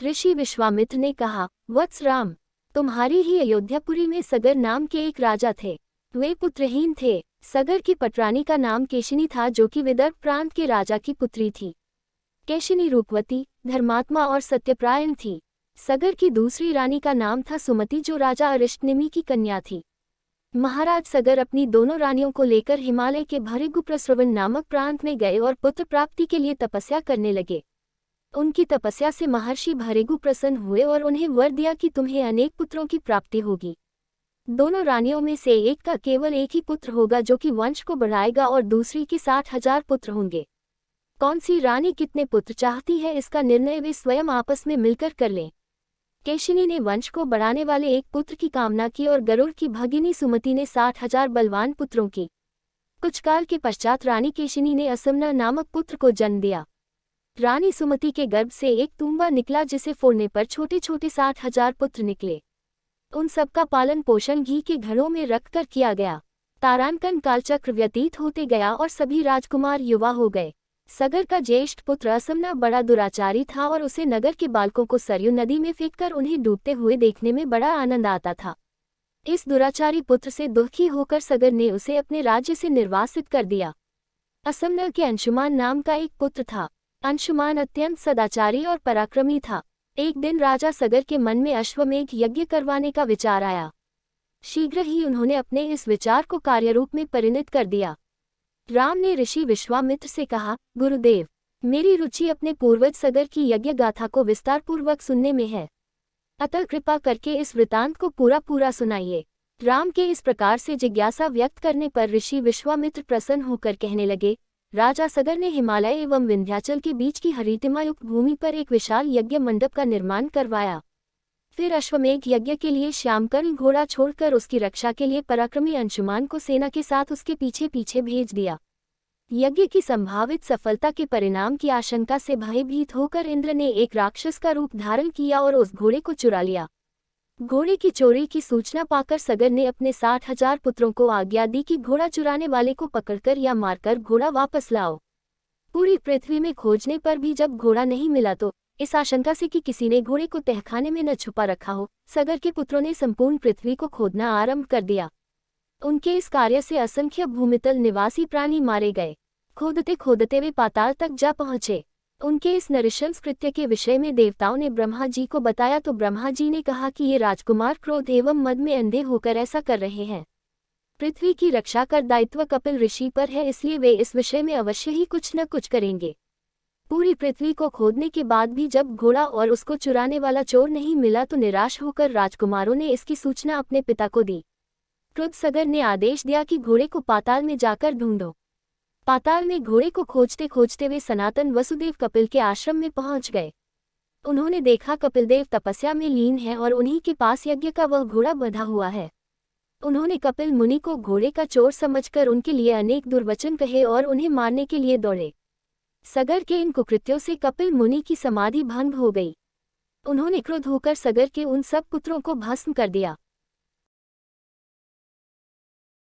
ऋषि विश्वामित्र ने कहा, वत्स राम, तुम्हारी ही अयोध्यापुरी में सगर नाम के एक राजा थे। वे पुत्रहीन थे। सगर की पटरानी का नाम केशिनी था, जो कि विदर्भ प्रांत के राजा की पुत्री थी। केशिनी रूपवती, धर्मात्मा और सत्यप्रायण थी। सगर की दूसरी रानी का नाम था सुमति, जो राजा अरिष्टनेमि की कन्या थी। महाराज सगर अपनी दोनों रानियों को लेकर हिमालय के भृगुप्रस्रवण नामक प्रांत में गए और पुत्र प्राप्ति के लिए तपस्या करने लगे। उनकी तपस्या से महर्षि भृगु प्रसन्न हुए और उन्हें वर दिया कि तुम्हें अनेक पुत्रों की प्राप्ति होगी। दोनों रानियों में से एक का केवल एक ही पुत्र होगा, जो कि वंश को बढ़ाएगा, और दूसरी के 60,000 पुत्र होंगे। कौन सी रानी कितने पुत्र चाहती है, इसका निर्णय वे स्वयं आपस में मिलकर कर लें। केशिनी ने वंश को बढ़ाने वाले एक पुत्र की कामना की और गरुड़ की भगिनी सुमति ने 60,000 बलवान पुत्रों की। कुछ काल के पश्चात रानी केशिनी ने असमना नामक पुत्र को जन्म दिया। रानी सुमति के गर्भ से एक तुंबा निकला, जिसे फोड़ने पर छोटे छोटे 60,000 पुत्र निकले। उन सबका पालन पोषण घी के घड़ों में रखकर किया गया। तारांकन कालचक्र व्यतीत होते गया और सभी राजकुमार युवा हो गए। सगर का ज्येष्ठ पुत्र असमना बड़ा दुराचारी था और उसे नगर के बालकों को सरयू नदी में फेंककर उन्हें डूबते हुए देखने में बड़ा आनंद आता था। इस दुराचारी पुत्र से दुखी होकर सगर ने उसे अपने राज्य से निर्वासित कर दिया। असमना के अंशुमान नाम का एक पुत्र था। अंशुमान अत्यंत सदाचारी और पराक्रमी था। एक दिन राजा सगर के मन में अश्वमेघ यज्ञ करवाने का विचार आया। शीघ्र ही उन्होंने अपने इस विचार को कार्यरूप में परिणत कर दिया। राम ने ऋषि विश्वामित्र से कहा, गुरुदेव, मेरी रुचि अपने पूर्वज सगर की यज्ञ गाथा को विस्तारपूर्वक सुनने में है, अतः कृपा करके इस वृतांत को पूरा पूरा सुनाइए। राम के इस प्रकार से जिज्ञासा व्यक्त करने पर ऋषि विश्वामित्र प्रसन्न होकर कहने लगे, राजा सगर ने हिमालय एवं विंध्याचल के बीच की हरितिमायुक्त भूमि पर एक विशाल यज्ञ मंडप का निर्माण करवाया। फिर अश्वमेघ यज्ञ के लिए श्यामकर्ण घोड़ा छोड़कर उसकी रक्षा के लिए पराक्रमी अंशुमान को सेना के साथ उसके पीछे पीछे भेज दिया। यज्ञ की संभावित सफलता के परिणाम की आशंका से भयभीत होकर इंद्र ने एक राक्षस का रूप धारण किया और उस घोड़े को चुरा लिया। घोड़े की चोरी की सूचना पाकर सगर ने अपने 60,000 पुत्रों को आज्ञा दी कि घोड़ा चुराने वाले को पकड़कर या मारकर घोड़ा वापस लाओ। पूरी पृथ्वी में खोजने पर भी जब घोड़ा नहीं मिला तो इस आशंका से कि किसी ने घोड़े को तहखाने में न छुपा रखा हो, सगर के पुत्रों ने संपूर्ण पृथ्वी को खोदना आरंभ कर दिया। उनके इस कार्य से असंख्य भूमितल निवासी प्राणी मारे गए। खोदते खोदते वे पाताल तक जा पहुंचे। उनके इस नृशंस कृत्य के विषय में देवताओं ने ब्रह्मा जी को बताया तो ब्रह्मा जी ने कहा कि ये राजकुमार क्रोध एवं मद में अंधे होकर ऐसा कर रहे हैं। पृथ्वी की रक्षा का दायित्व कपिल ऋषि पर है, इसलिए वे इस विषय में अवश्य ही कुछ न कुछ करेंगे। पूरी पृथ्वी को खोदने के बाद भी जब घोड़ा और उसको चुराने वाला चोर नहीं मिला तो निराश होकर राजकुमारों ने इसकी सूचना अपने पिता को दी। क्रुद्ध सगर ने आदेश दिया कि घोड़े को पाताल में जाकर ढूंढो। पाताल में घोड़े को खोजते खोजते वे सनातन वसुदेव कपिल के आश्रम में पहुंच गए। उन्होंने देखा कपिलदेव तपस्या में लीन है और उन्हीं के पास यज्ञ का वह घोड़ा बंधा हुआ है। उन्होंने कपिल मुनि को घोड़े का चोर समझकर उनके लिए अनेक दुर्वचन कहे और उन्हें मारने के लिए दौड़े। सगर के इन कुकृत्यों से कपिल मुनि की समाधि भंग हो गई। उन्होंने क्रुद्ध होकर सगर के उन सब पुत्रों को भस्म कर दिया।